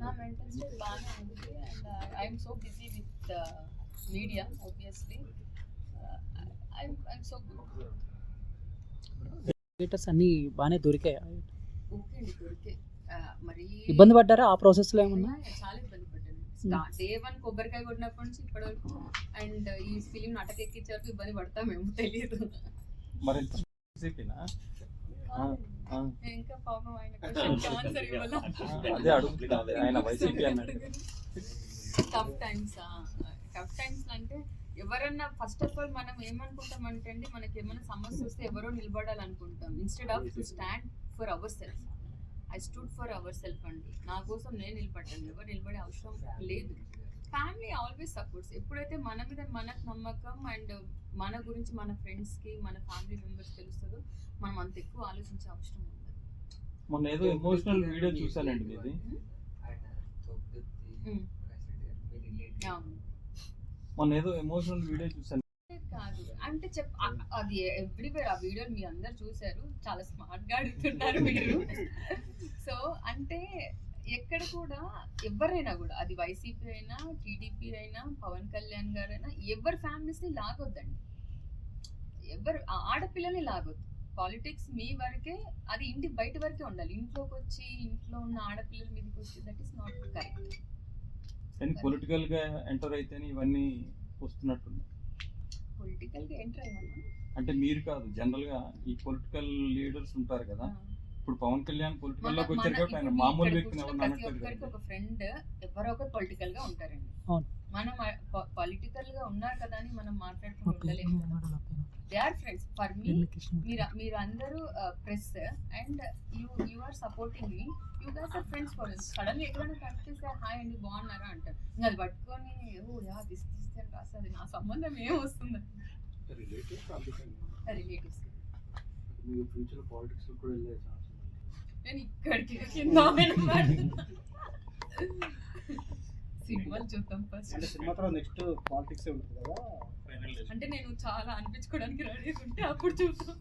నా mental state బాగానే ఉంది and I'm so busy with media obviously I'm so good. Theatres అన్నీ బాగానే దొరికాయి. ఓకే అండి దొరికే మరి ఇబ్బంది పడ్డారా ఆ ప్రాసెస్లో ఏమన్నా? చాలా ఇబ్బంది పడ్డాను. డే 1 కొబ్బరికాయ కొట్టినప్పటి నుంచి ఇప్పటి వరకు అండ్ ఈ ఫిలిం నాటక ఎక్కించే వరకు ఇబ్బంది పడతామేమో తెలియదు. మరి ఇంకా పాపం ఆయన క్వశ్చన్కి ఆన్సర్ ఇవ్వాలా? అదే అడుగుతుంది ఆయన వైసీపీ అన్నాడు. టఫ్ టైమ్స్ అంటే ఎవరన్నా ఫస్ట్ ఆఫ్ ఆల్ మనం ఏమనుకుంటాం అంటే అండి, మనకి ఏమైనా సమస్య వస్తే ఎవరో నిలబడాలనుకుంటాం instead of to stand for our self. I stood for our self అండి. నా కోసం నేను నిలబడ్డాను, ఎవరు నిలబడే అవసరం లేదు. Family always supports. ఎప్పుడైతే మన మీద మనకు నమ్మకం అండ్ మన గురించి మన ఫ్రెండ్స్కి మన ఫ్యామిలీ మెంబర్స్ తెలుస్తుందో మనం అంత ఎక్కువ ఆలోచించే అవసరం ఉండదు. మొన్న ఏదో ఎమోషనల్ వీడియో చూసానండి మీది. మొన్న ఏదో ఎమోషనల్ వీడియో చూసాను. కాదు అంటే అది ఎవ్రీవేర్ ఆ వీడియోని మీ అందరు చూసారు. చాలా స్మార్ట్ గా అడుగుతున్నారు మీరు. సో అంటే ఎక్కడ కూడా ఎవరైనా కూడా అది వైసీపీ అయినా టీడీపీ అయినా పవన్ కళ్యాణ్ గారైనా ఎవరి ఫ్యామిలీస్ ని లాగొద్దండి, ఎవరు ఆడపిల్లని లాగొద్దు. పాలిటిక్స్ మీ వరకే, అది ఇంటి బయట వరకే ఉండాలి. ఇంట్లోకి వచ్చి ఇంట్లో ఉన్న ఆడపిల్లల మీదకి వచ్చి దట్ ఈస్ నాట్ కరెక్ట్. కానీ పొలిటికల్ గా ఎంటర్ అయితేనే ఇవన్నీ వస్తున్నట్టుంది. పొలిటికల్ గా ఎంటర్ అయ్యాను అంటే మీరు కాదు, జనరల్ గా ఈ పొలిటికల్ లీడర్స్ ఉంటారు కదా. ఇప్పుడు పవన్ కళ్యాణ్ పొలిటికల్ లోకి వచ్చారు కాబట్టి ఆయన మామూలు వ్యక్తిని ఎవరు అనట్లేదు. ఒక ఫ్రెండ్ ఎవరో ఒకరు పొలిటికల్ గా ఉంటారండి. మనం పొలిటికల్ గా ఉన్నారు కదా అని మనం మాట్లాడుకుంటలేము. They are friends for me. మీరు అందరూ press and you are supporting me. You guys are friends for us. Suddenly ఎక్కడైనా కనిపిస్తే హాయ్ అండి బాగున్నారా అంటారు. ఇంకా అది పట్టుకొని ఓ యా దిస్ రాస్తుంది, నా సంబంధం ఏం వస్తుంది. రిలేటివ్స్ నేను ఇక్కడికి కింద సినిమాలు చూద్దాం ఫస్ట్. నెక్స్ట్ పాలిటిక్స్ ఉంటుంది కదా, అంటే నేను చాలా అనిపించుకోవడానికి రెడీ ఉంటే అప్పుడు చూద్దాం.